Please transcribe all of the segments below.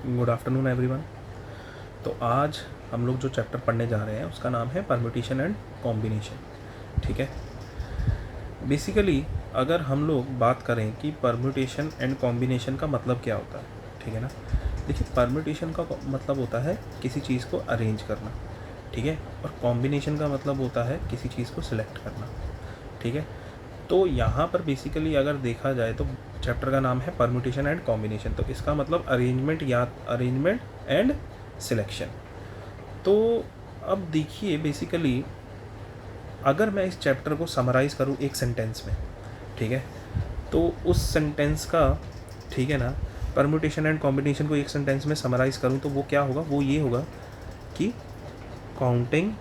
Good afternoon everyone. तो आज हम लोग जो चैप्टर पढ़ने जा रहे हैं उसका नाम है परम्यूटेशन एंड कॉम्बिनेशन। ठीक है, बेसिकली अगर हम लोग बात करें कि परम्यूटेशन एंड कॉम्बिनेशन का मतलब क्या होता है, ठीक है ना। देखिए, परम्यूटेशन का मतलब होता है किसी चीज़ को अरेंज करना, ठीक है, और कॉम्बिनेशन का मतलब होता है किसी चीज़ को सिलेक्ट करना, ठीक है। तो यहाँ पर बेसिकली अगर देखा जाए तो चैप्टर का नाम है परम्यूटेशन एंड कॉम्बिनेशन, तो इसका मतलब अरेंजमेंट एंड सिलेक्शन। तो अब देखिए, बेसिकली अगर मैं इस चैप्टर को समराइज़ करूँ एक सेंटेंस में, ठीक है, तो उस सेंटेंस का, ठीक है ना, परम्यूटेशन एंड कॉम्बिनेशन को एक सेंटेंस में समराइज़ करूँ तो वो क्या होगा, वो ये होगा कि काउंटिंग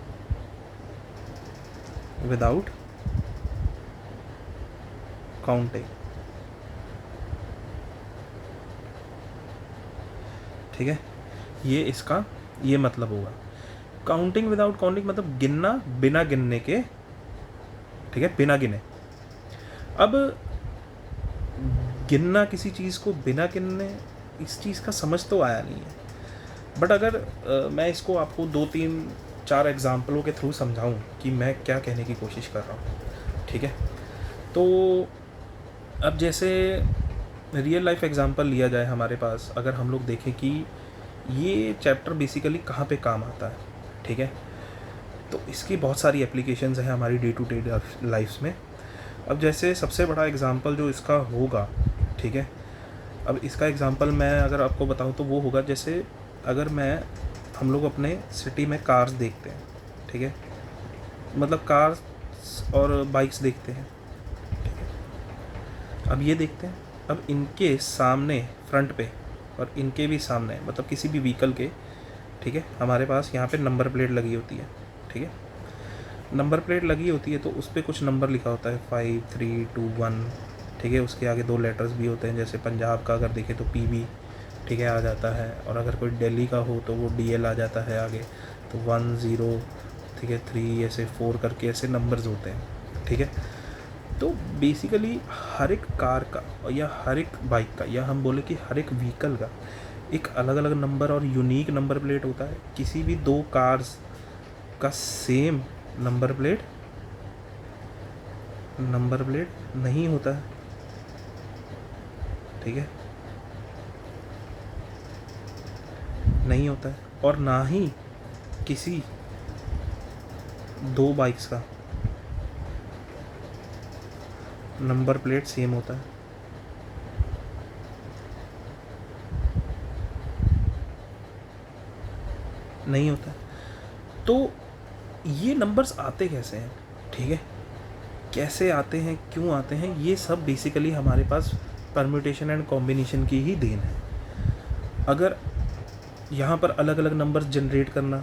विदाउट काउंटिंग, ठीक है, ये इसका ये मतलब होगा। काउंटिंग विदाउट काउंटिंग मतलब गिनना बिना गिनने के, ठीक है, बिना गिने। अब गिनना किसी चीज़ को बिना गिनने, इस चीज़ का समझ तो आया नहीं है। बट अगर मैं इसको आपको 2-3-4 एग्जाम्पलों के थ्रू समझाऊं कि मैं क्या कहने की कोशिश कर रहा हूँ, ठीक है। तो अब जैसे रियल लाइफ एग्जांपल लिया जाए हमारे पास, अगर हम लोग देखें कि ये चैप्टर बेसिकली कहाँ पे काम आता है, ठीक है, तो इसकी बहुत सारी एप्लीकेशंस हैं हमारी डे टू डे लाइफ्स में। अब जैसे सबसे बड़ा एग्जांपल जो इसका होगा, ठीक है, अब इसका एग्जांपल मैं अगर आपको बताऊं तो वो होगा, जैसे अगर हम लोग अपने सिटी में कार्स देखते हैं, ठीक है, मतलब कार्स और बाइक्स देखते हैं, ठीक है। अब ये देखते हैं, अब इनके सामने फ्रंट पे और इनके भी सामने, मतलब किसी भी व्हीकल के, ठीक है, हमारे पास यहाँ पे नंबर प्लेट लगी होती है, ठीक है। नंबर प्लेट लगी होती है तो उस पर कुछ नंबर लिखा होता है 5, 3, 2, 1, ठीक है। उसके आगे 2 लेटर्स भी होते हैं, जैसे पंजाब का अगर देखें तो PB, ठीक है, आ जाता है, और अगर कोई दिल्ली का हो तो वो DL आ जाता है आगे, तो 1, 0, ठीक है, 3, ऐसे 4 करके ऐसे नंबर्स होते हैं, ठीक है। तो बेसिकली हर एक कार का या हर एक बाइक का, या हम बोले कि हर एक व्हीकल का एक अलग अलग नंबर और यूनिक नंबर प्लेट होता है। किसी भी 2 कार्स का सेम नंबर प्लेट नहीं होता है, ठीक है, नहीं होता है। और ना ही किसी 2 बाइक्स का नंबर प्लेट सेम होता है, नहीं होता है। तो ये नंबर्स आते कैसे हैं, ठीक है, कैसे आते हैं, क्यों आते हैं, ये सब बेसिकली हमारे पास परम्यूटेशन एंड कॉम्बिनेशन की ही देन है। अगर यहाँ पर अलग अलग नंबर्स जनरेट करना,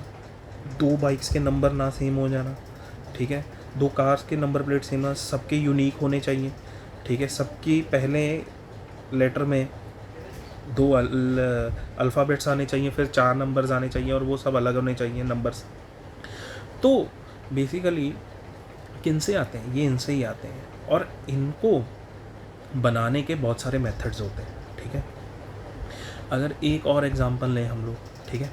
2 बाइक्स के नंबर ना सेम हो जाना, ठीक है, 2 कार्स के नंबर प्लेट सेम ना, सबके यूनिक होने चाहिए, ठीक है, सबकी पहले लेटर में 2 अल्फ़ाबेट्स आने चाहिए, फिर 4 नंबर्स आने चाहिए, और वो सब अलग होने चाहिए नंबर्स। तो बेसिकली किन से आते हैं, ये इनसे ही आते हैं, और इनको बनाने के बहुत सारे मेथड्स होते हैं, ठीक है। अगर एक और एग्जांपल लें हम लोग, ठीक है,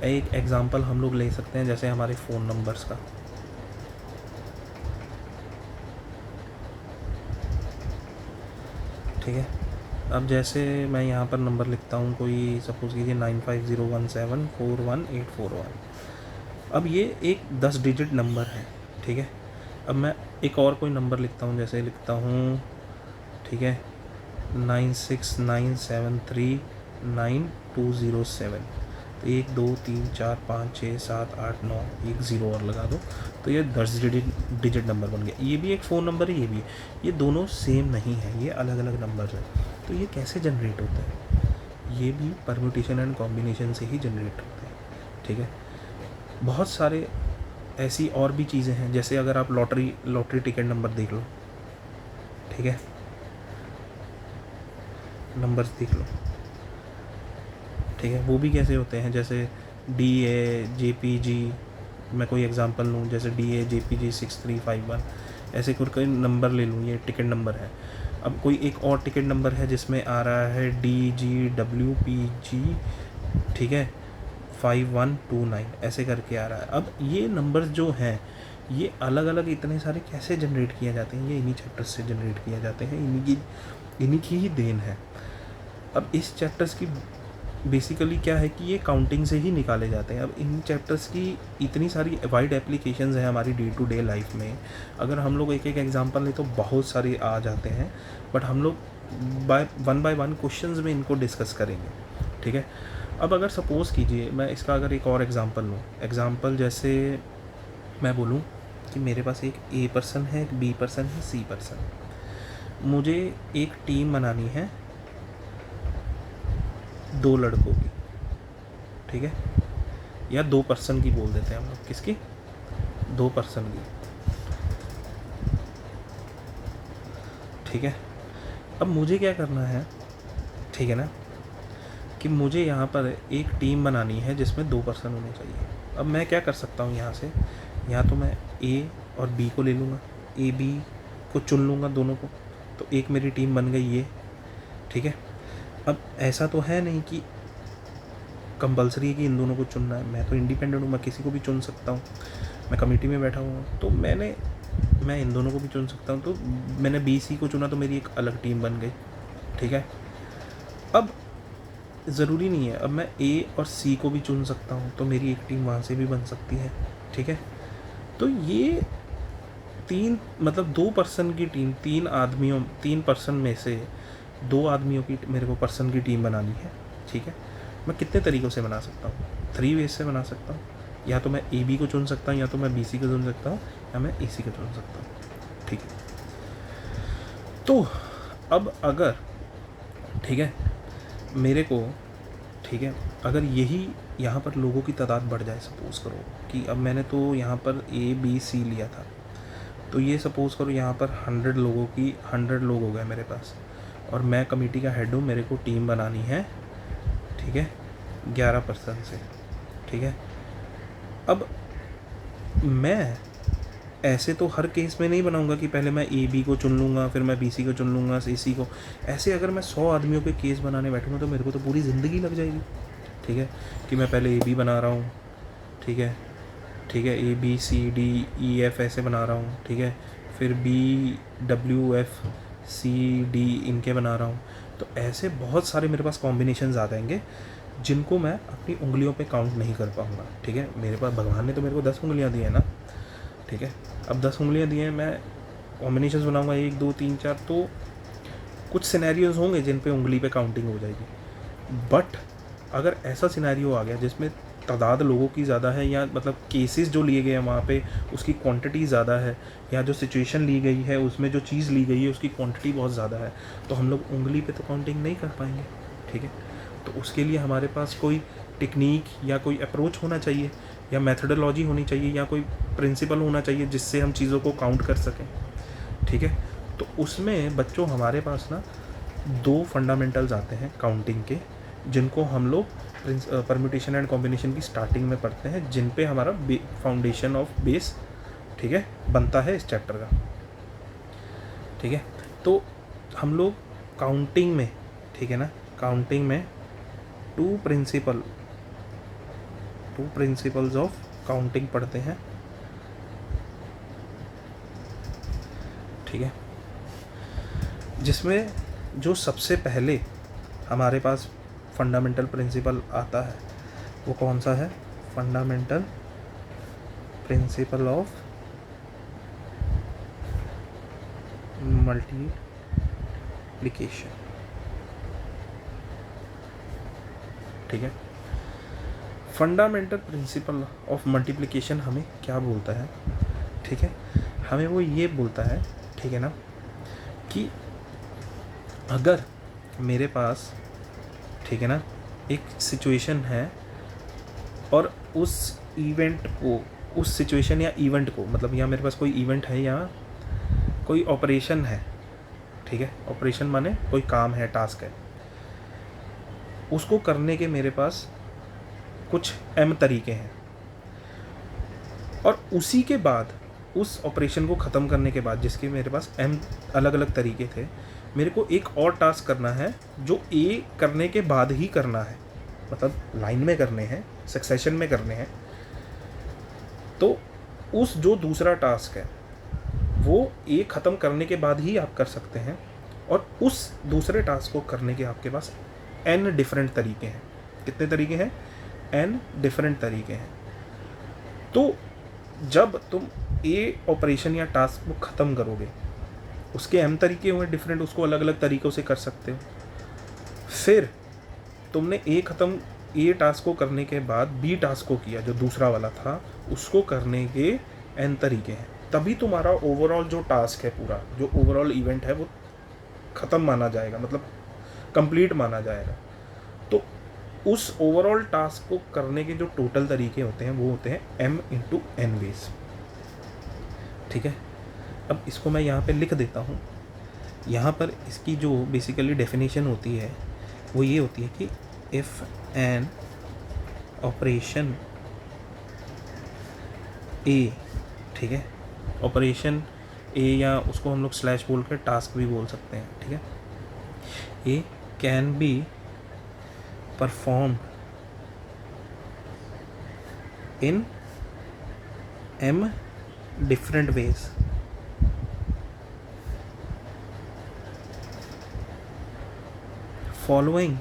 एक एग्जांपल हम लोग ले सकते हैं जैसे हमारे फ़ोन नंबर्स का, ठीक है। अब जैसे मैं यहाँ पर नंबर लिखता हूँ, कोई सपोज़ कीजिए 9501741841। अब ये एक 10 डिजिट नंबर है, ठीक है। अब मैं एक और कोई नंबर लिखता हूँ, जैसे लिखता हूँ, ठीक है, 9697399207। तो 1 2 3 4 5 6 7 8 9, एक 0 और लगा दो, तो ये 10 डिजिट नंबर बन गया। ये भी एक फ़ोन नंबर है, ये भी, ये दोनों सेम नहीं है, ये अलग अलग नंबर है। तो ये कैसे जनरेट होता है, ये भी परम्यूटेशन एंड कॉम्बिनेशन से ही जनरेट होता है, ठीक है। बहुत सारे ऐसी और भी चीज़ें हैं, जैसे अगर आप लॉटरी टिकट नंबर देख लो, ठीक है, नंबर्स देख लो, ठीक है, वो भी कैसे होते हैं, जैसे DA JPG, मैं कोई एग्जांपल लूँ, जैसे DA JPG 6351, ऐसे कोई नंबर ले लूँ, ये टिकट नंबर है। अब कोई एक और टिकट नंबर है जिसमें आ रहा है DGWPG ठीक है, 5129 ऐसे करके आ रहा है। अब ये नंबर्स जो हैं ये अलग अलग इतने सारे कैसे जनरेट किए जाते हैं, ये इन्हीं चैप्टर्स से जनरेट किए जाते हैं, इन्हीं की ही देन है। अब इस चैप्टर्स की बेसिकली क्या है कि ये काउंटिंग से ही निकाले जाते हैं। अब इन चैप्टर्स की इतनी सारी वाइड एप्लीकेशंस हैं हमारी डे टू डे लाइफ में। अगर हम लोग एक एक एग्जांपल लें तो बहुत सारे आ जाते हैं, बट हम लोग बाय वन क्वेश्चंस में इनको डिस्कस करेंगे, ठीक है। अब अगर सपोज़ कीजिए मैं इसका अगर एक और एग्जांपल लूँ, एग्जांपल जैसे मैं बोलूँ कि मेरे पास एक ए पर्सन है, एक बी पर्सन है, सी पर्सन। मुझे एक टीम बनानी है 2 लड़कों की, ठीक है, या 2 पर्सन की बोल देते हैं हम लोग। किसकी? 2 पर्सन की, ठीक है। अब मुझे क्या करना है, ठीक है ना, कि मुझे यहाँ पर एक टीम बनानी है जिसमें 2 पर्सन होने चाहिए। अब मैं क्या कर सकता हूँ यहाँ से, या तो मैं ए और बी को ले लूँगा, ए बी को चुन लूँगा दोनों को, तो एक मेरी टीम बन गई ये, ठीक है। अब ऐसा तो है नहीं कि कंपलसरी है कि इन दोनों को चुनना है, मैं तो इंडिपेंडेंट हूँ, मैं किसी को भी चुन सकता हूँ, मैं कमेटी में बैठा हुआ हूँ, तो मैं इन दोनों को भी चुन सकता हूँ। तो मैंने बी सी को चुना तो मेरी एक अलग टीम बन गई, ठीक है। अब ज़रूरी नहीं है, अब मैं ए और सी को भी चुन सकता हूँ तो मेरी एक टीम वहाँ से भी बन सकती है, ठीक है। तो ये 3 मतलब 2 पर्सन की टीम, 3 पर्सन में से 2 आदमियों की मेरे को पर्सन की टीम बनानी है, ठीक है। मैं कितने तरीक़ों से बना सकता हूँ? 3 वेज से बना सकता हूँ। या तो मैं ए बी को चुन सकता हूँ, या तो मैं बी सी को चुन सकता हूँ, या मैं ए सी को चुन सकता हूँ, ठीक है। तो अब अगर, ठीक है, मेरे को, ठीक है, अगर यही यहाँ पर लोगों की तादाद बढ़ जाए, सपोज़ करो कि अब मैंने तो यहाँ पर ए बी सी लिया था, तो ये सपोज़ करो यहाँ पर 100 लोग हो गए मेरे पास, और मैं कमेटी का हेड हूँ, मेरे को टीम बनानी है, ठीक है, 11 पर्सन से, ठीक है। अब मैं ऐसे तो हर केस में नहीं बनाऊंगा कि पहले मैं ए बी को चुन लूँगा, फिर मैं बी सी को चुन लूँगा, सी सी को। ऐसे अगर मैं 100 आदमियों के केस बनाने बैठूँगा तो मेरे को तो पूरी ज़िंदगी लग जाएगी, ठीक है, कि मैं पहले ए बी बना रहा हूँ, ठीक है, ठीक है, A B C D E F ऐसे बना रहा हूँ, ठीक है, फिर B W F C D इनके बना रहा हूँ। तो ऐसे बहुत सारे मेरे पास कॉम्बिनेशंस आ जाएंगे जिनको मैं अपनी उंगलियों पे काउंट नहीं कर पाऊँगा, ठीक है। मेरे पास भगवान ने तो मेरे को 10 उंगलियाँ दी हैं ना, ठीक है। अब 10 उंगलियाँ दी हैं, मैं कॉम्बिनेशंस बनाऊँगा 1 2 3 4, तो कुछ सिनेरियोज़ होंगे जिन पे उंगली पे काउंटिंग हो जाएगी। बट अगर ऐसा सिनेरियो आ गया जिसमें तादाद लोगों की ज़्यादा है, या मतलब केसेस जो लिए गए हैं वहाँ पे उसकी क्वांटिटी ज़्यादा है, या जो सिचुएशन ली गई है उसमें जो चीज़ ली गई है उसकी क्वांटिटी बहुत ज़्यादा है, तो हम लोग उंगली पे तो काउंटिंग नहीं कर पाएंगे, ठीक है। तो उसके लिए हमारे पास कोई टेक्निक या कोई अप्रोच होना चाहिए, या मेथडोलॉजी होनी चाहिए, या कोई प्रिंसिपल होना चाहिए जिससे हम चीज़ों को काउंट कर सकें, ठीक है। तो उसमें बच्चों हमारे पास ना 2 फंडामेंटल्स आते हैं काउंटिंग के, जिनको हम लोग परम्यूटेशन एंड कॉम्बिनेशन की स्टार्टिंग में पढ़ते हैं, जिन पे हमारा फाउंडेशन ऑफ बेस, ठीक है, बनता है इस चैप्टर का, ठीक है। तो हम लोग काउंटिंग में, ठीक है ना, काउंटिंग में 2 प्रिंसिपल्स ऑफ काउंटिंग पढ़ते हैं, ठीक है, जिसमें जो सबसे पहले हमारे पास फंडामेंटल प्रिंसिपल आता है वो कौन सा है? फंडामेंटल प्रिंसिपल ऑफ मल्टीप्लिकेशन, ठीक है। फंडामेंटल प्रिंसिपल ऑफ मल्टीप्लिकेशन हमें क्या बोलता है, ठीक है, हमें वो ये बोलता है, ठीक है ना, कि अगर मेरे पास, ठीक है ना, एक सिचुएशन है और उस इवेंट को, उस सिचुएशन या इवेंट को, मतलब यहाँ मेरे पास कोई इवेंट है या कोई ऑपरेशन है, ठीक है, ऑपरेशन माने कोई काम है, टास्क है, उसको करने के मेरे पास कुछ m तरीके हैं, और उसी के बाद उस ऑपरेशन को ख़त्म करने के बाद, जिसके मेरे पास m अलग अलग तरीके थे, मेरे को एक और टास्क करना है जो a करने के बाद ही करना है, मतलब लाइन में करने हैं, सक्सेशन में करने हैं, तो उस जो दूसरा टास्क है वो ए ख़त्म करने के बाद ही आप कर सकते हैं, और उस दूसरे टास्क को करने के आपके पास n डिफरेंट तरीके हैं। कितने तरीके हैं? n डिफरेंट तरीके हैं। तो जब तुम ए ऑपरेशन या टास्क को ख़त्म करोगे, उसके m तरीके हुए डिफरेंट, उसको अलग अलग तरीक़ों से कर सकते हो। फिर तुमने ए टास्क को करने के बाद बी टास्क को किया, जो दूसरा वाला था, उसको करने के n तरीके हैं, तभी तुम्हारा ओवरऑल जो टास्क है, पूरा जो ओवरऑल इवेंट है वो ख़त्म माना जाएगा, मतलब कंप्लीट माना जाएगा। तो उस ओवरऑल टास्क को करने के जो टोटल तरीके होते हैं वो होते हैं m × n वेज। ठीक है, अब इसको मैं यहाँ पे लिख देता हूँ। यहाँ पर इसकी जो बेसिकली डेफिनेशन होती है वो ये होती है कि इफ़ एन ऑपरेशन ए, ठीक है, ऑपरेशन ए, या उसको हम लोग स्लैश बोल कर टास्क भी बोल सकते हैं, ठीक है, A can be perform in m different ways, following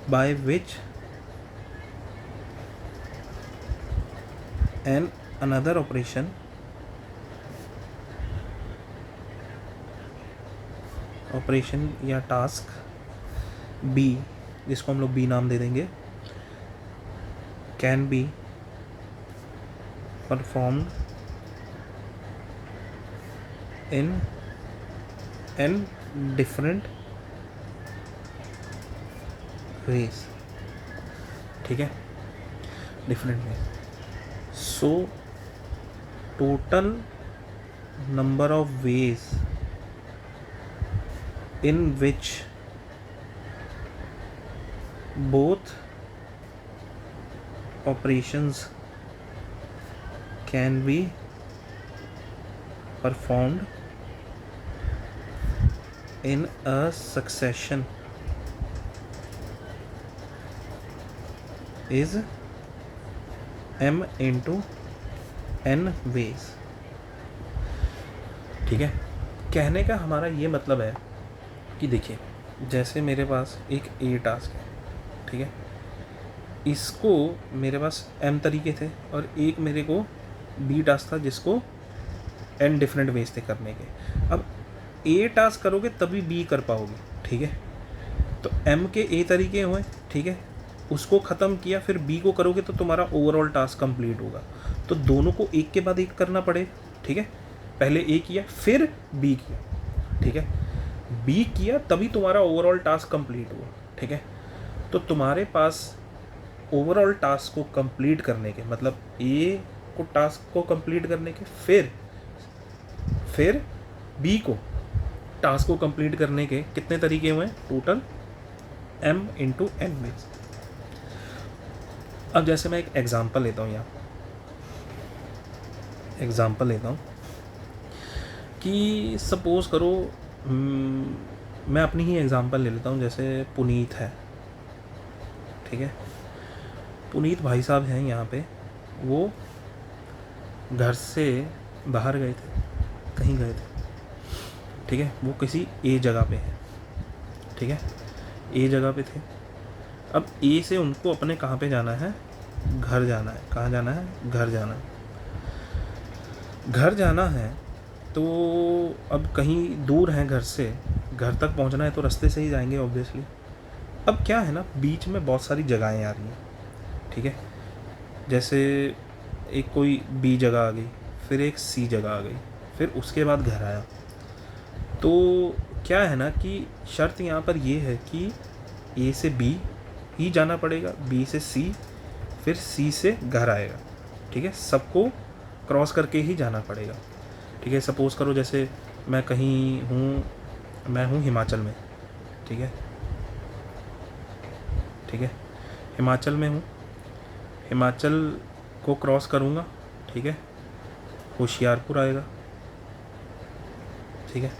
by which an another operation या टास्क B, जिसको हम लोग B नाम दे देंगे, can be performed in n different ways. ठीक है, different ways. So total number of ways in which both operations can be performed in a succession is m into n ways। ठीक है, कहने का हमारा ये मतलब है कि देखिए, जैसे मेरे पास एक ए टास्क है, ठीक है, इसको मेरे पास m तरीके थे और एक मेरे को बी टास्क था जिसको n डिफरेंट वेज थे करने के। अब ए टास्क करोगे तभी बी कर पाओगे, ठीक है, तो m के ए तरीके हुए, ठीक है, उसको ख़त्म किया, फिर बी को करोगे तो तुम्हारा ओवरऑल टास्क कंप्लीट होगा। तो दोनों को एक के बाद एक करना पड़ेगा, ठीक है, पहले ए किया फिर बी किया, ठीक है, बी किया तभी तुम्हारा ओवरऑल टास्क कंप्लीट हुआ, ठीक है। तो तुम्हारे पास ओवरऑल टास्क को कंप्लीट करने के, मतलब ए को टास्क को कंप्लीट करने के, फिर बी को टास्क को कंप्लीट करने के कितने तरीके हुए? Total m × n ways. अब जैसे मैं एक एग्जांपल लेता हूँ, यहाँ एग्जांपल लेता हूँ कि सपोज़ करो, मैं अपनी ही एग्जांपल ले लेता हूँ। जैसे पुनीत है, ठीक है, पुनीत भाई साहब हैं यहाँ पे, वो घर से बाहर गए थे, कहीं गए थे, ठीक है, वो किसी ए जगह पे है, ठीक है, ए जगह पे थे। अब ए से उनको अपने कहाँ पे जाना है? घर जाना है। कहाँ जाना है? घर जाना है। घर जाना है तो अब कहीं दूर हैं घर से, घर तक पहुंचना है तो रास्ते से ही जाएंगे ऑब्वियसली। अब क्या है ना, बीच में बहुत सारी जगहें आ रही हैं, ठीक है, जैसे एक कोई बी जगह आ गई, फिर एक सी जगह आ गई, फिर उसके बाद घर आया। तो क्या है ना कि शर्त यहाँ पर ये है कि ए से बी ही जाना पड़ेगा, बी से सी, फिर सी से घर आएगा, ठीक है, सबको क्रॉस करके ही जाना पड़ेगा, ठीक है। सपोज़ करो जैसे मैं कहीं हूँ, मैं हूँ हिमाचल में, ठीक है, ठीक है, हिमाचल में हूँ, हिमाचल को क्रॉस करूँगा, ठीक है, होशियारपुर आएगा, ठीक है,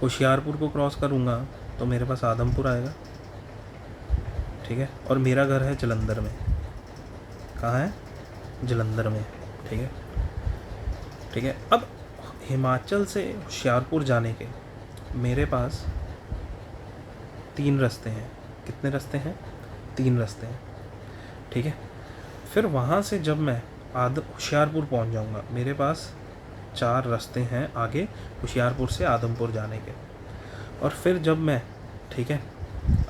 होशियारपुर को क्रॉस करूँगा तो मेरे पास आदमपुर आएगा, ठीक है, और मेरा घर है जलंधर में। कहाँ है? जलंधर में, ठीक है, ठीक है। अब हिमाचल से होशियारपुर जाने के मेरे पास 3 रास्ते हैं। कितने रास्ते हैं? 3 रास्ते हैं, ठीक है। फिर वहाँ से जब मैं होशियारपुर पहुँच जाऊँगा, मेरे पास 4 रास्ते हैं आगे होशियारपुर से आदमपुर जाने के। और फिर जब मैं, ठीक है,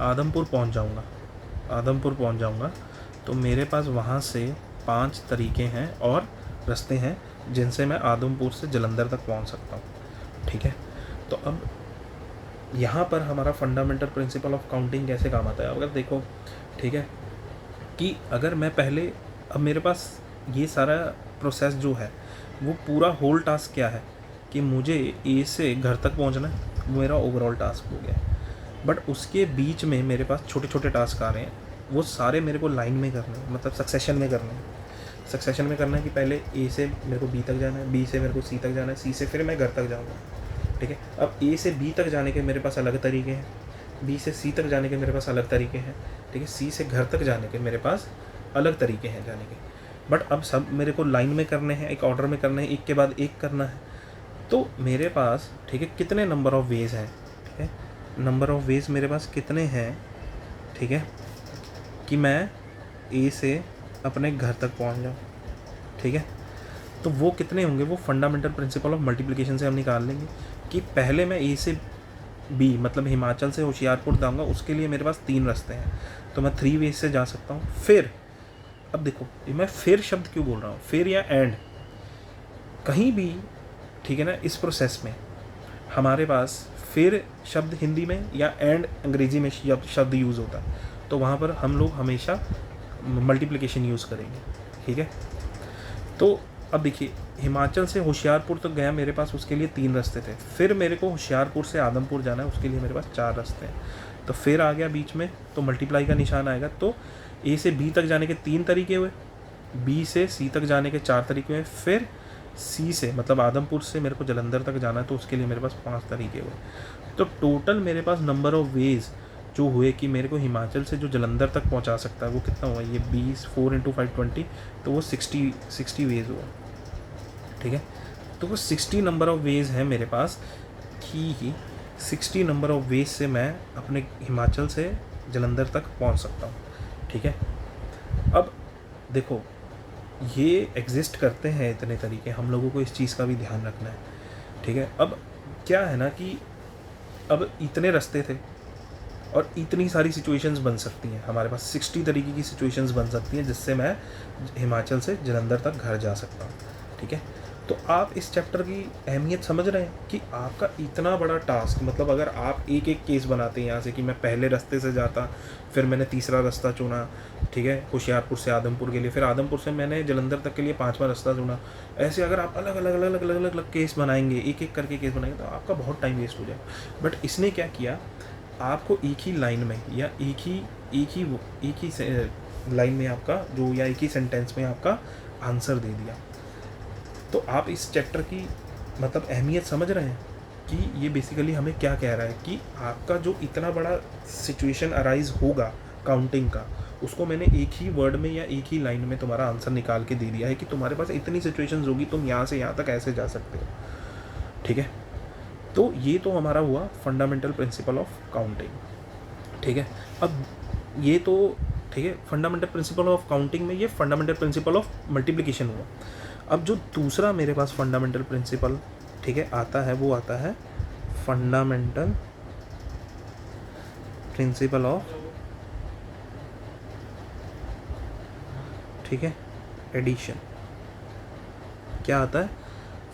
आदमपुर पहुँच जाऊँगा तो मेरे पास वहाँ से 5 तरीके हैं और रास्ते हैं जिनसे मैं आदमपुर से जलंधर तक पहुँच सकता हूँ, ठीक है। तो अब यहाँ पर हमारा फंडामेंटल प्रिंसिपल ऑफ काउंटिंग कैसे काम आता है? अगर देखो, ठीक है, कि अगर मैं पहले, अब मेरे पास ये सारा प्रोसेस जो है वो पूरा होल टास्क क्या है कि मुझे ए से घर तक पहुँचना है, वो मेरा ओवरऑल टास्क हो गया। बट उसके बीच में मेरे पास छोटे छोटे टास्क आ रहे हैं, वो सारे मेरे को लाइन में करने हैं, मतलब सक्सेशन में करने हैं। सक्सेशन में करना है कि पहले ए से मेरे को बी तक जाना है, बी से मेरे को सी तक जाना है, सी से फिर मैं घर तक जाऊँगा, ठीक है। अब ए से बी तक जाने के मेरे पास अलग तरीके हैं, बी से सी तक जाने के मेरे पास अलग तरीके हैं, ठीक है, सी से घर तक जाने के मेरे पास अलग तरीके हैं जाने के। बट अब सब मेरे को लाइन में करने हैं, एक ऑर्डर में करने हैं, एक के बाद एक करना है। तो मेरे पास, ठीक है, कितने नंबर ऑफ़ वेज़ हैं, ठीक है, नंबर ऑफ़ वेज़ मेरे पास कितने हैं, ठीक है, कि मैं ए से अपने घर तक पहुंच जाऊं, ठीक है। तो वो कितने होंगे? वो फंडामेंटल प्रिंसिपल ऑफ मल्टीप्लिकेशन से हम निकाल लेंगे कि पहले मैं ए से बी, मतलब हिमाचल से होशियारपुर जाऊँगा, उसके लिए मेरे पास 3 रास्ते हैं, तो मैं 3 वेज से जा सकता हूँ। फिर अब देखो, मैं फिर शब्द क्यों बोल रहा हूँ, फिर या एंड, कहीं भी, ठीक है ना, इस प्रोसेस में हमारे पास फिर शब्द हिंदी में या एंड अंग्रेजी में शब्द यूज़ होता है, तो वहाँ पर हम लोग हमेशा मल्टीप्लिकेशन यूज़ करेंगे, ठीक है। तो अब देखिए, हिमाचल से होशियारपुर तक गया मेरे पास, उसके लिए 3 रास्ते थे। फिर मेरे को होशियारपुर से आदमपुर जाना है, उसके लिए मेरे पास 4 रास्ते हैं। तो फिर आ गया बीच में, तो मल्टीप्लाई का निशान आएगा। तो ए से बी तक जाने के 3 तरीके हुए, बी से सी तक जाने के 4 तरीके हुए, फिर सी से, मतलब आदमपुर से मेरे को जलंधर तक जाना है, तो उसके लिए मेरे पास 5 तरीके हुए। तो टोटल मेरे पास नंबर ऑफ़ वेज़ जो हुए कि मेरे को हिमाचल से जो जलंधर तक पहुंचा सकता है, वो कितना हुआ? ये 20, 4 × 5 20, तो वो 60 वेज़ हुआ, ठीक है। तो वो 60 नंबर ऑफ़ वेज़ है मेरे पास कि 60 नंबर ऑफ़ वेज़ से मैं अपने हिमाचल से जलंधर तक पहुंच सकता हूं, ठीक है। अब देखो, ये एग्जिस्ट करते हैं इतने तरीके, हम लोगों को इस चीज़ का भी ध्यान रखना है, ठीक है। अब क्या है ना कि अब इतने रास्ते थे और इतनी सारी सिचुएशंस बन सकती हैं, हमारे पास 60 तरीके की सिचुएशंस बन सकती हैं जिससे मैं हिमाचल से जलंधर तक घर जा सकता हूँ, ठीक है। तो आप इस चैप्टर की अहमियत समझ रहे हैं कि आपका इतना बड़ा टास्क, मतलब अगर आप एक एक केस बनाते हैं यहाँ से कि मैं पहले रास्ते से जाता, फिर मैंने तीसरा रास्ता चुना, ठीक है, होशियारपुर से आदमपुर के लिए, फिर आदमपुर से मैंने जलंधर तक के लिए 5वां रास्ता चुना, ऐसे अगर आप अलग अलग अलग अलग अलग अलग केस बनाएंगे, एक एक करके केस बनाएंगे, तो आपका बहुत टाइम वेस्ट हो जाएगा। बट इसने क्या किया, आपको एक ही लाइन में या एक ही लाइन में आपका जो, या एक ही सेंटेंस में आपका आंसर दे दिया। तो आप इस चैप्टर की मतलब अहमियत समझ रहे हैं कि ये बेसिकली हमें क्या कह रहा है कि आपका जो इतना बड़ा सिचुएशन अराइज होगा काउंटिंग का, उसको मैंने एक ही वर्ड में या एक ही लाइन में तुम्हारा आंसर निकाल के दे दिया है कि तुम्हारे पास इतनी सिचुएशंस होगी, तुम यहाँ से यहाँ तक ऐसे जा सकते हो, ठीक है। तो ये तो हमारा हुआ फंडामेंटल प्रिंसिपल ऑफ काउंटिंग, ठीक है। अब ये तो ठीक है, फंडामेंटल प्रिंसिपल ऑफ काउंटिंग में ये फंडामेंटल प्रिंसिपल ऑफ मल्टीप्लिकेशन हुआ। अब जो दूसरा मेरे पास फंडामेंटल प्रिंसिपल, ठीक है, आता है, वो आता है फंडामेंटल प्रिंसिपल ऑफ, ठीक है, एडिशन। क्या आता है?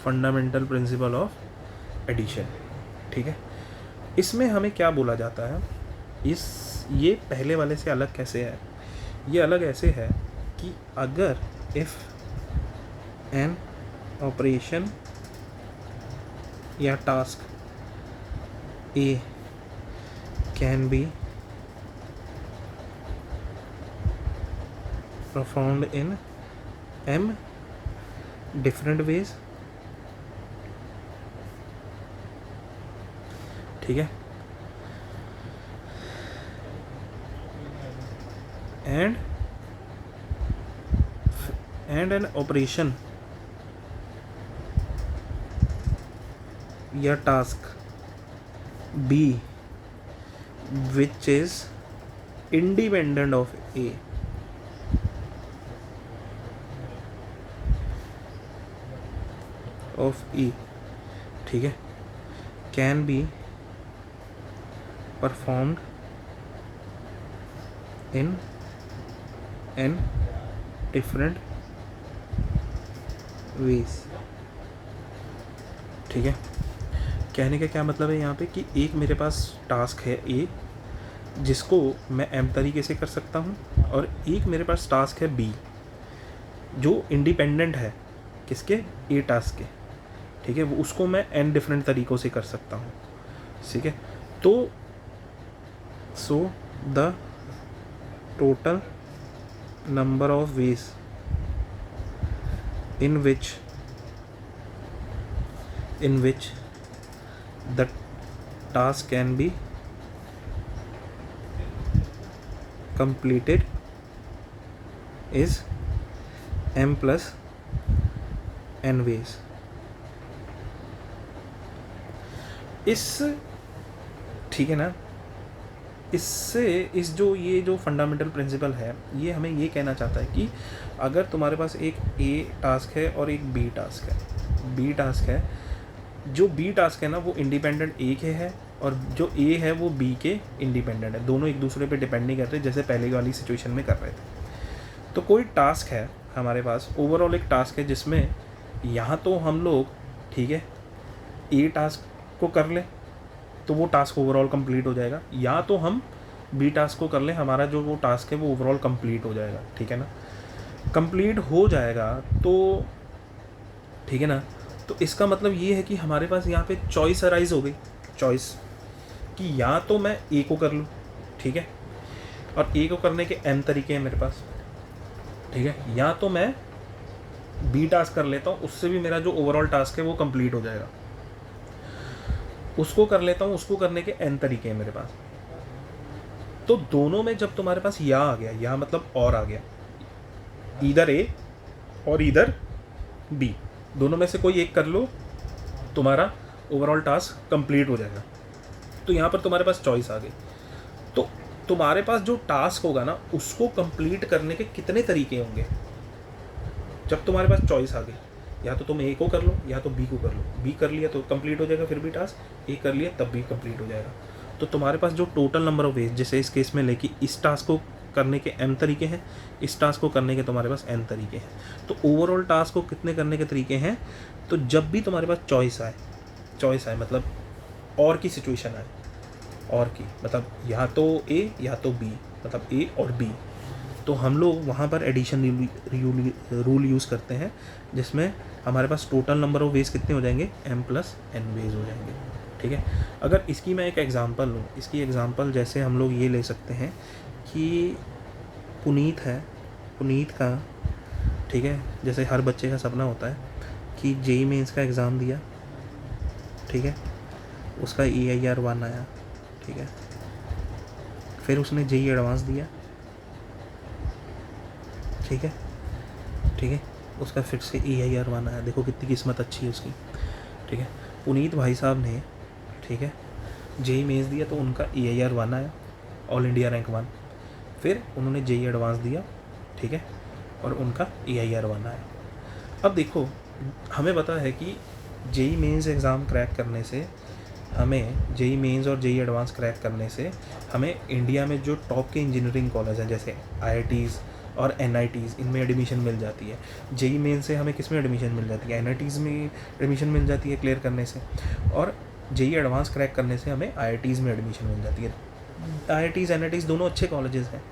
फंडामेंटल प्रिंसिपल ऑफ एडिशन, ठीक है। इसमें हमें क्या बोला जाता है, ये पहले वाले से अलग कैसे है? ये अलग ऐसे है कि अगर इफ़ एन ऑपरेशन या task A can be performed in m different ways, ठीक है, एंड एन ऑपरेशन या task B which is independent of A of E, ठीक है, can be performed in N different ways, ठीक है। कहने का क्या मतलब है यहाँ पे कि एक मेरे पास टास्क है ए जिसको मैं एम तरीके से कर सकता हूँ, और एक मेरे पास टास्क है बी जो इंडिपेंडेंट है किसके, ए टास्क के, ठीक है, वो उसको मैं एन डिफरेंट तरीक़ों से कर सकता हूँ, ठीक है। तो so the total number of ways in which the task can be completed is m plus n ways। इस, ठीक है ना, इससे इस जो ये जो फंडामेंटल प्रिंसिपल है ये हमें ये कहना चाहता है कि अगर तुम्हारे पास एक ए टास्क है और एक बी टास्क है, बी टास्क है, जो बी टास्क है ना वो इंडिपेंडेंट ए के है और जो ए है वो बी के इंडिपेंडेंट है, दोनों एक दूसरे पे डिपेंड नहीं करते जैसे पहले वाली सिचुएशन में कर रहे थे। तो कोई टास्क है हमारे पास, ओवरऑल एक टास्क है जिसमें यहाँ तो हम लोग, ठीक है, ए टास्क को कर लें तो वो टास्क ओवरऑल कंप्लीट हो जाएगा, या तो हम बी टास्क को कर लें, हमारा जो वो टास्क है वो ओवरऑल कंप्लीट हो जाएगा, ठीक है ना। कंप्लीट हो जाएगा तो, ठीक है ना, तो इसका मतलब ये है कि हमारे पास यहाँ पे चॉइस अराइज हो गई, चॉइस कि या तो मैं ए को कर लूँ, ठीक है, और ए को करने के n तरीके हैं मेरे पास, ठीक है, या तो मैं बी टास्क कर लेता हूँ, उससे भी मेरा जो ओवरऑल टास्क है वो कंप्लीट हो जाएगा, उसको कर लेता हूँ, उसको करने के n तरीके हैं मेरे पास। तो दोनों में जब तुम्हारे पास या आ गया, या मतलब और आ गया, इधर ए और इधर बी, दोनों में से कोई एक कर लो, तुम्हारा ओवरऑल टास्क कंप्लीट हो जाएगा। तो यहाँ पर तुम्हारे पास चॉइस आ गई, तो तुम्हारे पास जो टास्क होगा ना उसको कंप्लीट करने के कितने तरीके होंगे। जब तुम्हारे पास चॉइस आ गई, या तो तुम ए को कर लो या तो बी को कर लो, बी कर लिया तो कंप्लीट हो जाएगा फिर भी टास्क, ए कर लिया तब भी कंप्लीट हो जाएगा। तो तुम्हारे पास जो टोटल नंबर ऑफ वेज, जैसे इस केस में लेके इस टास्क को करने के m तरीके हैं, इस टास्क को करने के तुम्हारे पास n तरीके हैं, तो ओवरऑल टास्क को कितने करने के तरीके हैं। तो जब भी तुम्हारे पास चॉइस आए मतलब और की सिचुएशन आए, और की मतलब या तो a या तो b, मतलब a और b, तो हम लोग वहाँ पर एडिशन रूल यूज़ करते हैं जिसमें हमारे पास टोटल नंबर ऑफ वेज कितने हो जाएंगे, m प्लस n वेज हो जाएंगे, ठीक है। अगर इसकी मैं एक एग्ज़ाम्पल लूँ, इसकी एग्ज़ाम्पल जैसे हम लोग ये ले सकते हैं कि पुनीत है, पुनीत का, ठीक है, जैसे हर बच्चे का सपना होता है कि जेई मेंस का एग्ज़ाम दिया, ठीक है, उसका EIR-1 आया, ठीक है, फिर उसने जेई एडवांस दिया, ठीक है, ठीक है, उसका फिर से EIR-1 आया, देखो कितनी किस्मत अच्छी है उसकी, ठीक है। पुनीत भाई साहब ने, ठीक है, जेई मेंस दिया तो उनका EIR-1 आया, ऑल इंडिया रैंक 1, फिर उन्होंने जेई एडवांस दिया, ठीक है, और उनका EIR-1 आया। अब देखो हमें पता है कि जेई मेंस एग्ज़ाम क्रैक करने से हमें, जेई मेंस और जेई एडवांस क्रैक करने से हमें इंडिया में जो टॉप के इंजीनियरिंग कॉलेज हैं जैसे IITs और NITs, इनमें एडमिशन मिल जाती है। जेई मेन से हमें किस में एडमिशन मिल जाती है, NITs में एडमिशन मिल जाती है क्लियर करने से, और जेई एडवांस क्रैक करने से हमें IITs में एडमिशन मिल जाती है। IITs NITs दोनों अच्छे कॉलेजेस हैं।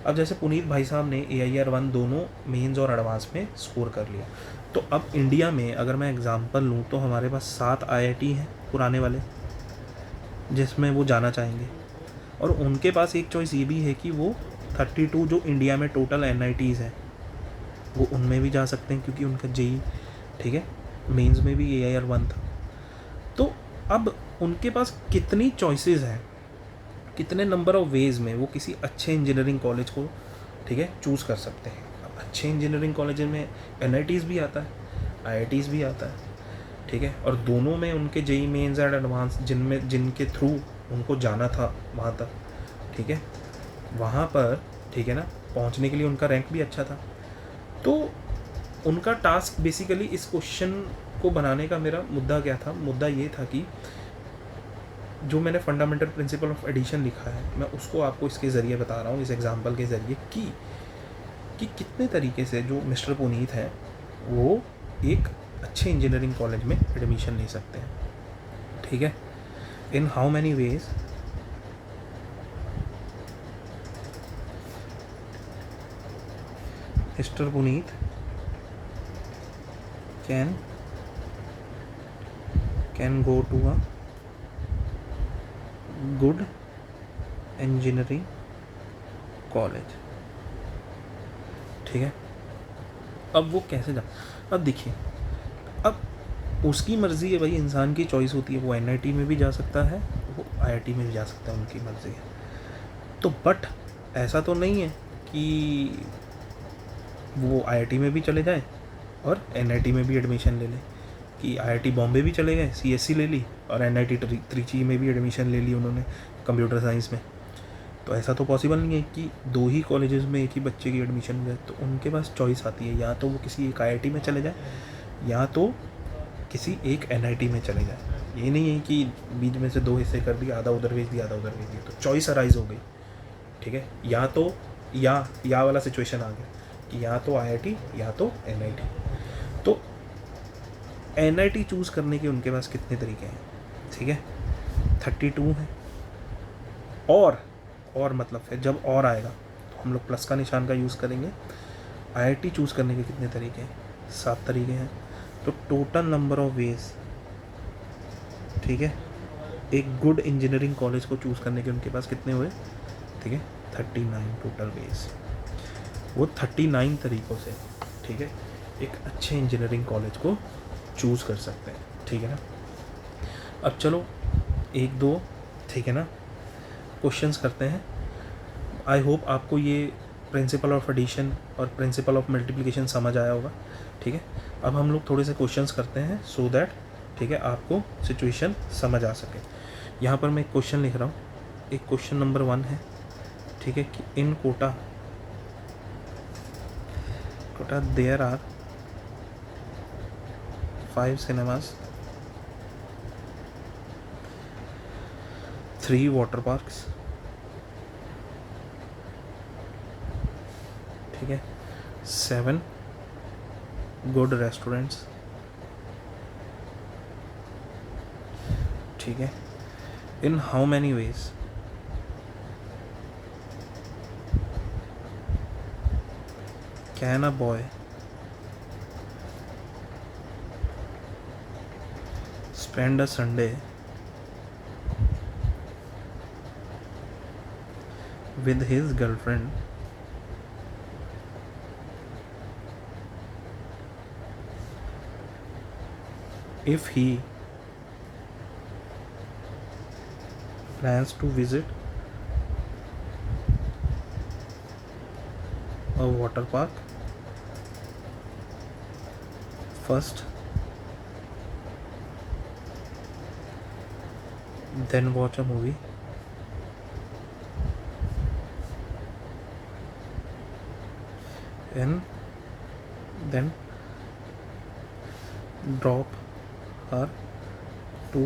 अब जैसे पुनीत भाई साहब ने EIR-1 दोनों मेंस और एडवांस में स्कोर कर लिया, तो अब इंडिया में अगर मैं एग्ज़ाम्पल लूँ तो हमारे पास 7 IIT हैं पुराने वाले जिसमें वो जाना चाहेंगे, और उनके पास एक चॉइस ये भी है कि वो 32 जो इंडिया में टोटल NITs हैं वो उनमें भी जा सकते हैं क्योंकि उनका जेई, ठीक है, मेंस में भी EIR-1 था। तो अब उनके पास कितनी चॉइसेस हैं, कितने नंबर ऑफ वेज में वो किसी अच्छे इंजीनियरिंग कॉलेज को ठीक है, चूज़ कर सकते हैं। अब अच्छे इंजीनियरिंग कॉलेज में NITs भी आता है, IITs भी आता है, ठीक है, और दोनों में उनके JEE मेंस एंड एडवांस जिनके थ्रू उनको जाना था वहाँ तक, ठीक है, वहाँ पर, ठीक है ना, पहुँचने के लिए उनका रैंक भी अच्छा था। तो उनका टास्क बेसिकली इस क्वेश्चन को बनाने का मेरा मुद्दा क्या था, मुद्दा ये था कि जो मैंने फंडामेंटल प्रिंसिपल ऑफ एडिशन लिखा है, मैं उसको आपको इसके ज़रिए बता रहा हूँ, इस एग्जांपल के ज़रिए कि कितने तरीके से जो मिस्टर पुनीत हैं वो एक अच्छे इंजीनियरिंग कॉलेज में एडमिशन ले सकते हैं, ठीक है। In how many ways mister Puneet can go to a good engineering college, ठीक है। अब वो कैसे जा, अब देखिए, अब उसकी मर्ज़ी है भाई, इंसान की चॉइस होती है, वो NIT में भी जा सकता है, वो IIT में भी जा सकता है, उनकी मर्ज़ी है। तो बट ऐसा तो नहीं है कि वो IIT में भी चले जाएं और NIT में भी एडमिशन ले लें, कि IIT बॉम्बे भी चले गए, CSC ले ली, और NIT त्रिची में भी एडमिशन ले ली उन्होंने कंप्यूटर साइंस में। तो ऐसा तो पॉसिबल नहीं है कि दो ही कॉलेजेस में एक ही बच्चे की एडमिशन हो जाए। तो उनके पास चॉइस आती है, या तो वो किसी एक IIT में चले जाए, या तो किसी एक NIT में चले जाए। ये नहीं है कि बीच में से दो हिस्से कर दिए, आधा उधर भेज दिया, आधा उधर भेज दिया। तो चॉइस अराइज हो गई, ठीक है, या तो या वाला सिचुएशन आ गया कि या तो IIT या तो NIT। तो NIT चूज़ करने के उनके पास कितने तरीके हैं, ठीक है, 32 हैं। और मतलब फिर जब और आएगा तो हम लोग प्लस का निशान का यूज़ करेंगे। IIT चूज़ करने के कितने तरीके हैं, 7 तरीके हैं। तो टोटल नंबर ऑफ वेज, ठीक है, एक गुड इंजीनियरिंग कॉलेज को चूज़ करने के उनके पास कितने हुए, ठीक है, 39 टोटल वेज। वो 39 तरीक़ों से, ठीक है, एक अच्छे इंजीनियरिंग कॉलेज को चूज़ कर सकते हैं, ठीक है ना। अब चलो एक दो, ठीक है ना, क्वेश्चंस करते हैं। आई होप आपको ये प्रिंसिपल ऑफ एडिशन और प्रिंसिपल ऑफ मल्टीप्लिकेशन समझ आया होगा, ठीक है। अब हम लोग थोड़े से क्वेश्चंस करते हैं सो दैट, ठीक है, आपको सिचुएशन समझ आ सके। यहाँ पर मैं एक क्वेश्चन लिख रहा हूँ। एक क्वेश्चन नंबर 1 है, ठीक है, कि in Kota there are 5 cinemas, 3 water parks, ठीक है, 7 गुड रेस्टोरेंट्स, ठीक है। In how many ways can a boy spend a Sunday with his girlfriend if he plans to visit a water park first, then watch a movie, and then drop her to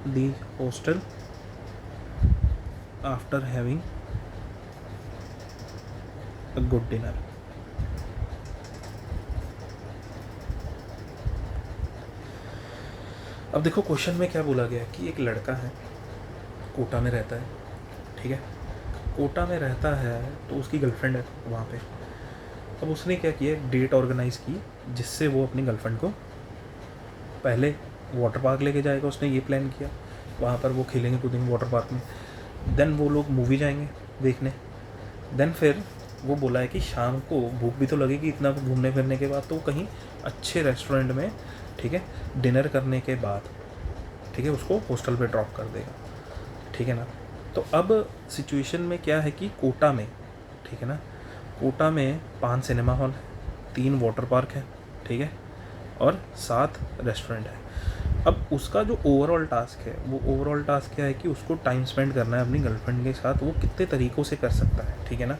the hostel after having a good dinner. अब देखो question में क्या बोला गया है कि एक लड़का है, कोटा में रहता है, ठीक है, कोटा में रहता है, तो उसकी गर्लफ्रेंड है वहाँ पे। अब उसने क्या किया, एक डेट ऑर्गेनाइज़ की जिससे वो अपनी गर्लफ्रेंड को पहले वाटर पार्क लेके जाएगा। उसने ये प्लान किया, वहाँ पर वो खेलेंगे कूदेंगे वाटर पार्क में, देन वो लोग मूवी जाएंगे देखने, देन फिर वो बोला है कि शाम को भूख भी तो लगेगी इतना घूमने फिरने के बाद, तो कहीं अच्छे रेस्टोरेंट में, ठीक है, डिनर करने के बाद, ठीक है, उसको हॉस्टल पे ड्रॉप कर देगा, ठीक है ना। तो अब सिचुएशन में क्या है कि कोटा में ठीक है ना। कोटा में 5 सिनेमा हॉल है, 3 वाटर पार्क है, ठीक है, और 7 रेस्टोरेंट है। अब उसका जो ओवरऑल टास्क है, वो ओवरऑल टास्क क्या है कि उसको टाइम स्पेंड करना है अपनी गर्लफ्रेंड के साथ। वो कितने तरीक़ों से कर सकता है, ठीक है ना,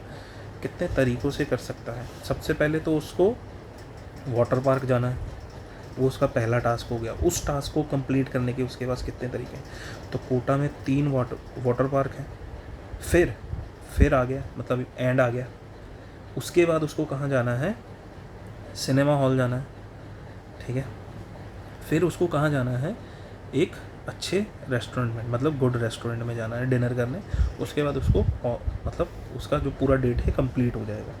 कितने तरीक़ों से कर सकता है। सबसे पहले तो उसको वाटर पार्क जाना है, वो उसका पहला टास्क हो गया। उस टास्क को कंप्लीट करने के उसके पास कितने तरीके हैं, तो कोटा में 3 वाटर पार्क हैं। फिर आ गया, मतलब एंड आ गया। उसके बाद उसको कहाँ जाना है, सिनेमा हॉल जाना है, ठीक है। फिर उसको कहाँ जाना है, एक अच्छे रेस्टोरेंट में, मतलब गुड रेस्टोरेंट में जाना है डिनर करने। उसके बाद उसको मतलब उसका जो पूरा डेट है कंप्लीट हो जाएगा,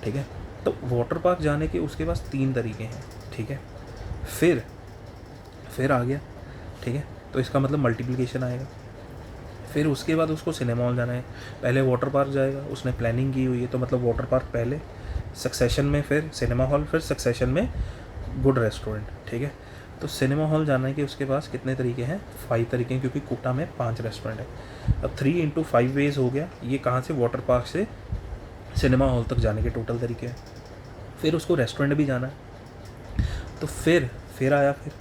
ठीक है। तो वाटर पार्क जाने के उसके पास 3 तरीके हैं, ठीक है। फिर आ गया, ठीक है, तो इसका मतलब मल्टीप्लिकेशन आएगा। फिर उसके बाद उसको सिनेमा हॉल जाना है। पहले वाटर पार्क जाएगा, उसने प्लानिंग की हुई है, तो मतलब वाटर पार्क पहले, सक्सेशन में फिर सिनेमा हॉल, फिर सक्सेशन में गुड रेस्टोरेंट, ठीक है। तो सिनेमा हॉल जाने के उसके पास कितने तरीके हैं, 5 तरीके हैं, क्योंकि कोटा में 5 रेस्टोरेंट है। अब 3 × 5 वेज हो गया। ये कहाँ से, वाटर पार्क से सिनेमा हॉल तक जाने के टोटल तरीके हैं। फिर उसको रेस्टोरेंट भी जाना है, तो फिर आया, फिर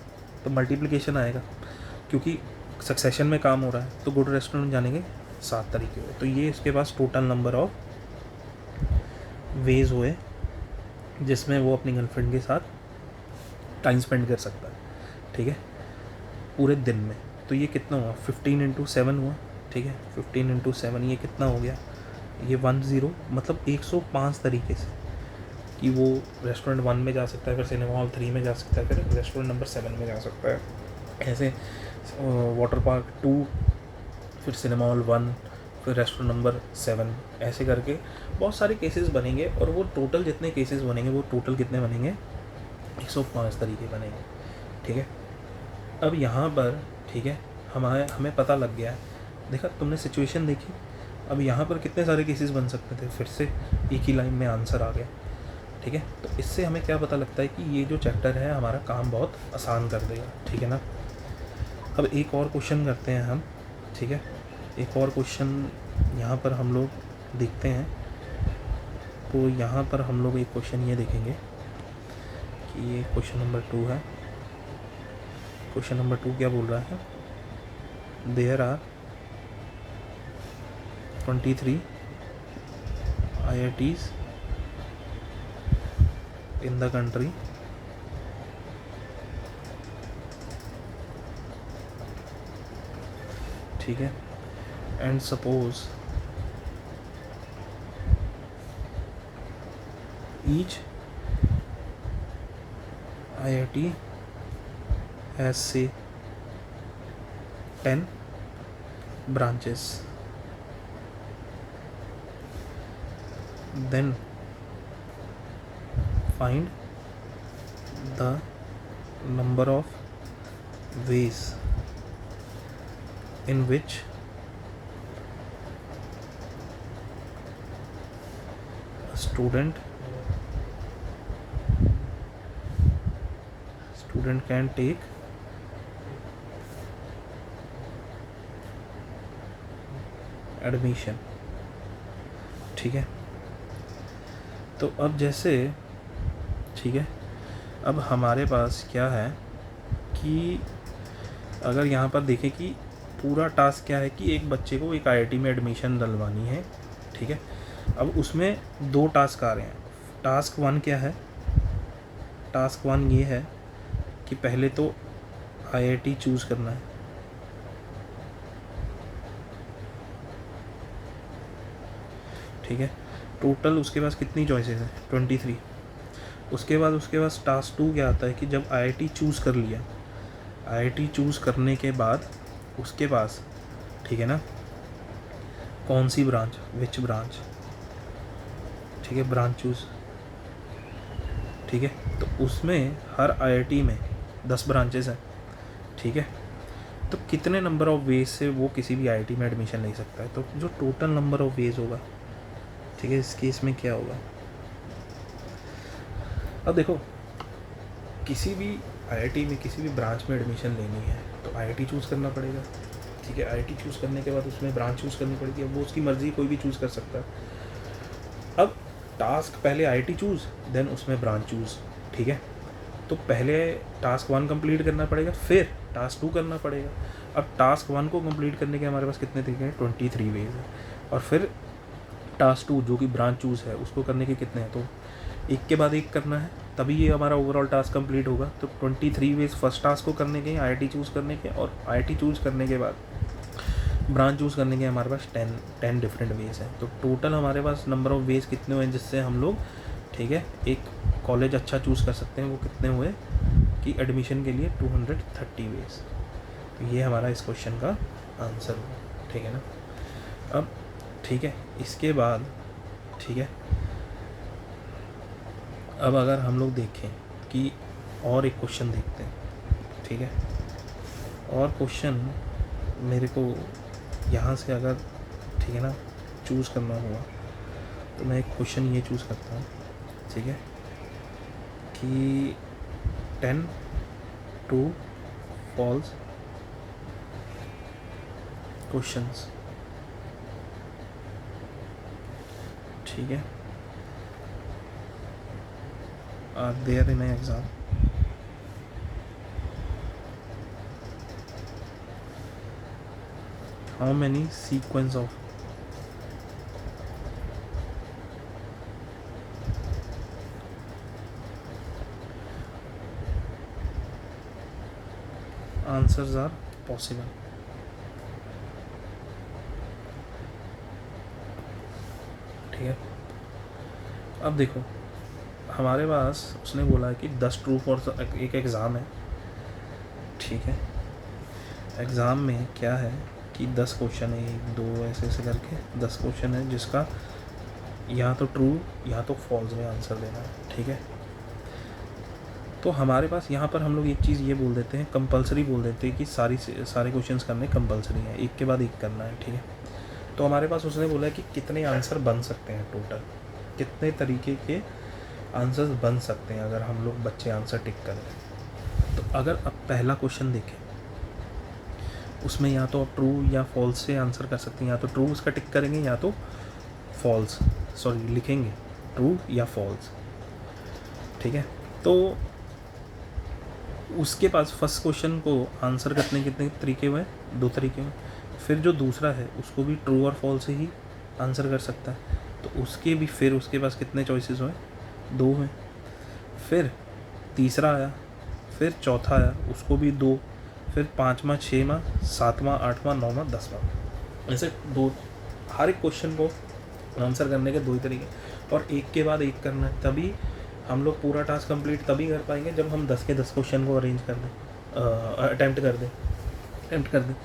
तो मल्टीप्लिकेशन आएगा, क्योंकि सक्सेशन में काम हो रहा है। तो गुड रेस्टोरेंट जाने के 7 तरीके हुए। तो ये इसके पास टोटल नंबर ऑफ वेज हुए जिसमें वो अपनी गर्लफ्रेंड के साथ टाइम स्पेंड कर सकता है, ठीक है, पूरे दिन में। तो ये कितना हुआ, 15 × 7 हुआ, ठीक है। 15 × 7 ये कितना हो गया, ये 10, मतलब 105 तरीके से कि वो रेस्टोरेंट 1 में जा सकता है, फिर सिनेमा हॉल 3 में जा सकता है, फिर रेस्टोरेंट नंबर 7 में जा सकता है। ऐसे वाटर पार्क 2, फिर सिनेमा हॉल 1, फिर रेस्टोरेंट नंबर 7, ऐसे करके बहुत सारे केसेस बनेंगे। और वो टोटल जितने केसेस बनेंगे, वो टोटल कितने बनेंगे, 105 तरीके बनेंगे, ठीक है। अब यहाँ पर, ठीक है, हमें पता लग गया है। देखा तुमने, सिचुएशन देखी। अब यहाँ पर कितने सारे केसेस बन सकते थे, फिर से एक ही लाइन में आंसर आ गया, ठीक है। तो इससे हमें क्या पता लगता है कि ये जो चैप्टर है हमारा काम बहुत आसान कर देगा, ठीक है ना। अब एक और क्वेश्चन करते हैं हम, ठीक है। एक और क्वेश्चन यहाँ पर हम लोग देखते हैं। तो यहाँ पर हम लोग एक क्वेश्चन ये देखेंगे कि ये क्वेश्चन नंबर 2 है। क्वेश्चन नंबर 2 क्या बोल रहा है, there are 23 IITs in the country, ठीक है, and suppose each IIT has say 10 branches, then find the number of ways in which a student can take admission, ठीक है। तो अब जैसे, ठीक है, अब हमारे पास क्या है कि अगर यहाँ पर देखें कि पूरा टास्क क्या है कि एक बच्चे को एक IIT में एडमिशन डलवानी है, ठीक है। अब उसमें 2 टास्क आ रहे हैं। टास्क 1 क्या है, टास्क 1 ये है कि पहले तो IIT चूज़ करना है, ठीक है। टोटल उसके पास कितनी चॉइसेस हैं, 23। उसके बाद टास्क 2 क्या आता है कि जब IIT चूज़ कर लिया, IIT चूज़ करने के बाद उसके पास, ठीक है ना, कौन सी ब्रांच, विच ब्रांच, ठीक है, ब्रांच चूज़, ठीक है। तो उसमें हर IIT में 10 ब्रांचेस हैं, ठीक है। तो कितने नंबर ऑफ वेज से वो किसी भी IIT में एडमिशन ले सकता है, तो जो टोटल नंबर ऑफ वेज होगा, ठीक है, इस केस में क्या होगा। अब देखो, किसी भी IIT में किसी भी ब्रांच में एडमिशन लेनी है तो IIT चूज़ करना पड़ेगा, ठीक है। IIT चूज़ करने के बाद उसमें ब्रांच चूज़ करनी पड़ेगी। अब वो उसकी मर्ज़ी, कोई भी चूज़ कर सकता है। टास्क पहले आईआईटी चूज़, देन उसमें ब्रांच चूज़, ठीक है। तो पहले टास्क 1 कंप्लीट करना पड़ेगा, फिर टास्क 2 करना पड़ेगा। अब टास्क 1 को कंप्लीट करने के हमारे पास कितने तरीके हैं, 23 वेज है। और फिर टास्क 2 जो कि ब्रांच चूज़ है उसको करने के कितने हैं, तो एक के बाद एक करना है, तभी ये हमारा ओवरऑल टास्क कंप्लीट होगा। तो 23 वेज फर्स्ट टास्क को करने के, आईआईटी चूज़ करने के, और आईआईटी चूज़ करने के बाद ब्रांच चूज़ करने के हमारे पास 10 डिफरेंट वेज हैं। तो टोटल हमारे पास नंबर ऑफ़ वेज कितने हुए जिससे हम लोग, ठीक है, एक कॉलेज अच्छा चूज़ कर सकते हैं, वो कितने हुए कि एडमिशन के लिए 230 वेज। तो ये हमारा इस क्वेश्चन का आंसर हुआ, ठीक है ना। अब ठीक है, इसके बाद ठीक है, अब अगर हम लोग देखें कि और एक क्वेश्चन देखते हैं, ठीक है। और क्वेश्चन मेरे को यहाँ से अगर, ठीक है ना, चूज़ करना हुआ तो मैं एक क्वेश्चन ये चूज़ करता हूँ, ठीक है, कि 10 ट्रू फॉल्स क्वेश्चंस, ठीक है, are there in exam. How many sequence of answers are possible? ठीक है। अब देखो हमारे पास उसने बोला है कि 10 ट्रू फॉल्स, एक एग्ज़ाम है, ठीक है। एग्ज़ाम में क्या है कि 10 क्वेश्चन है, 1 2 ऐसे ऐसे करके 10 क्वेश्चन है जिसका या तो ट्रू या तो फॉल्स में आंसर देना है, ठीक है। तो हमारे पास यहाँ पर हम लोग एक चीज़ ये बोल देते हैं, कंपलसरी बोल देते हैं कि सारे क्वेश्चंस करने कंपलसरी हैं, एक के बाद एक करना है, ठीक है। तो हमारे पास उसने बोला है कि कितने आंसर बन सकते हैं, टोटल कितने तरीके के आंसर्स बन सकते हैं अगर हम लोग बच्चे आंसर टिक करें। तो अगर अब पहला क्वेश्चन देखें, उसमें या तो आप ट्रू या फॉल्स से आंसर कर सकते हैं, या तो ट्रू उसका टिक करेंगे या तो फॉल्स, सॉरी लिखेंगे ट्रू या फॉल्स, ठीक है। तो उसके पास फर्स्ट क्वेश्चन को आंसर करने के कितने तरीके हुए, 2 तरीके हुए। फिर जो दूसरा है उसको भी ट्रू और फॉल्स से ही आंसर कर सकता है, तो उसके भी फिर उसके पास कितने चॉइसेस हुए, 2 हैं। फिर तीसरा आया, फिर चौथा आया, उसको भी 2, फिर 5वां 6वां 7वां 8वां 9वां 10वां, ऐसे 2। हर एक क्वेश्चन को आंसर करने के 2 ही तरीके, और एक के बाद एक करना है, तभी हम लोग पूरा टास्क कंप्लीट तभी कर पाएंगे जब हम 10 के 10 क्वेश्चन को अरेंज कर दें, अटेम्प्ट कर दें।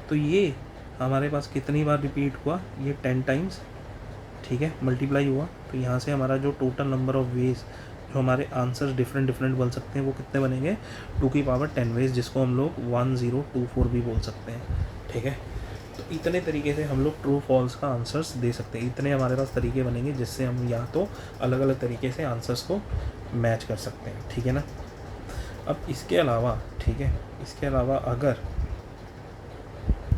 तो ये हमारे पास कितनी बार रिपीट हुआ, ये 10 टाइम्स, ठीक है, मल्टीप्लाई हुआ। तो यहाँ से हमारा जो टोटल नंबर ऑफ़ वेज जो हमारे आंसर्स डिफरेंट बन सकते हैं वो कितने बनेंगे, 2 की पावर 10 वेज, जिसको हम लोग 1024 भी बोल सकते हैं, ठीक है। तो इतने तरीके से हम लोग ट्रू फॉल्स का आंसर्स दे सकते हैं। इतने हमारे पास तरीके बनेंगे जिससे हम या तो अलग अलग तरीके से आंसर्स को मैच कर सकते हैं, ठीक है ना। अब इसके अलावा, ठीक है, इसके अलावा अगर,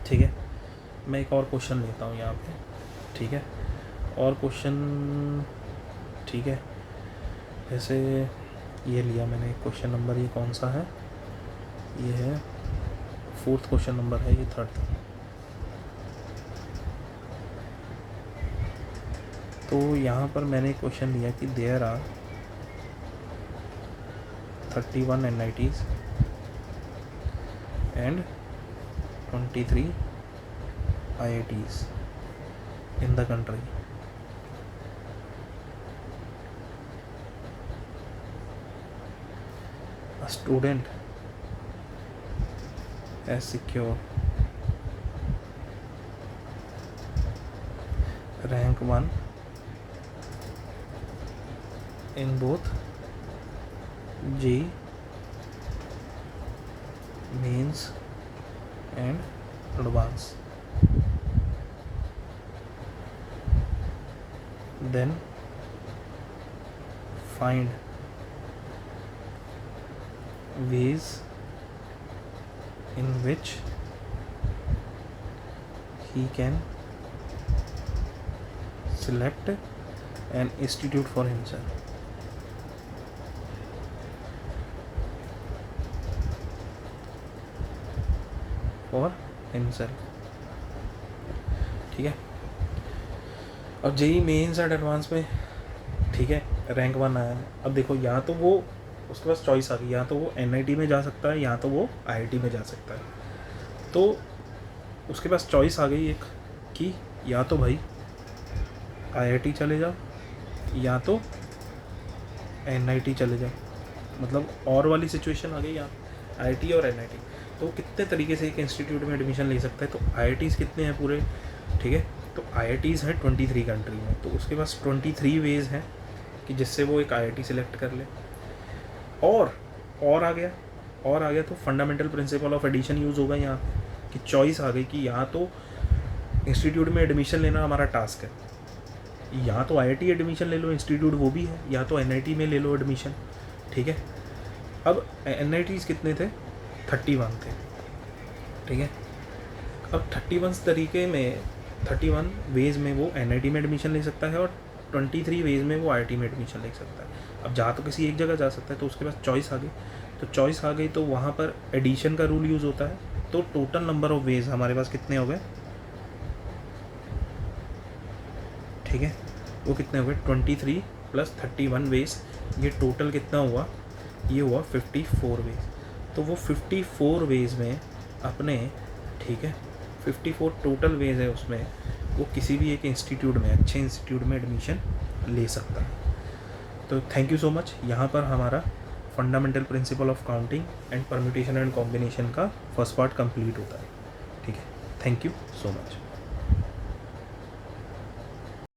ठीक है, मैं एक और क्वेश्चन लेता हूँ यहाँ पे, ठीक है, और क्वेश्चन, ठीक है, जैसे ये लिया मैंने क्वेश्चन नंबर, ये कौन सा है, ये है 4th क्वेश्चन नंबर है, ये 3rd। तो यहाँ पर मैंने क्वेश्चन लिया कि there are 31 NITs and 23 IITs in the country. A student has secured rank 1 in both JEE Mains and Advanced. Then find ways in which he can select an institute for himself, for himself, ठीक है। अब JEE mains and advance में, ठीक है, rank 1 आया है। अब देखो यहाँ तो वो उसके पास चॉइस आ गई, या तो वो एनआईटी में जा सकता है या तो वो आईआईटी में जा सकता है। तो उसके पास चॉइस आ गई एक कि या तो भाई आईआईटी चले जाओ या तो एनआईटी चले जाओ, मतलब और वाली सिचुएशन आ गई यहाँ, आईआईटी और एनआईटी। तो कितने तरीके से एक इंस्टीट्यूट में एडमिशन ले सकता है। तो आईआईटीज़ कितने हैं पूरे, ठीक है, तो आईआईटीज़ हैं 23 कंट्री में, तो उसके पास 23 वेज हैं कि जिससे वो एक आईआईटी सिलेक्ट कर ले। और आ गया तो fundamental principle of addition use होगा यहाँ कि चॉइस आ गई कि यहाँ तो इंस्टीट्यूट में एडमिशन लेना हमारा टास्क है, यहाँ तो आईआईटी एडमिशन ले लो, इंस्टीट्यूट वो भी है, या तो एनआईटी में ले लो एडमिशन, ठीक है। अब एनआईटीज़ कितने थे, 31 थे, ठीक है। अब 31 तरीके में 31 वेज में वो एनआईटी में एडमिशन ले सकता है और 23 वेज में वो आईआईटी में एडमिशन ले सकता है। अब जा तो किसी एक जगह जा सकता है, तो उसके पास चॉइस आ गई। तो चॉइस आ गई तो वहाँ पर एडिशन का रूल यूज़ होता है। तो टोटल नंबर ऑफ वेज हमारे पास कितने हो गए, ठीक है, वो कितने हो गए 23 + 31 वेज, ये टोटल कितना हुआ, ये हुआ 54 वेज। तो वो 54 वेज में अपने, ठीक है, 54 टोटल वेज है उसमें, वो किसी भी एक इंस्टीट्यूट में, अच्छे इंस्टीट्यूट में एडमिशन ले सकता है। तो थैंक यू सो मच। यहाँ पर हमारा fundamental principle of counting and permutation and combination का फर्स्ट पार्ट कंप्लीट होता है, ठीक है। Thank you so much.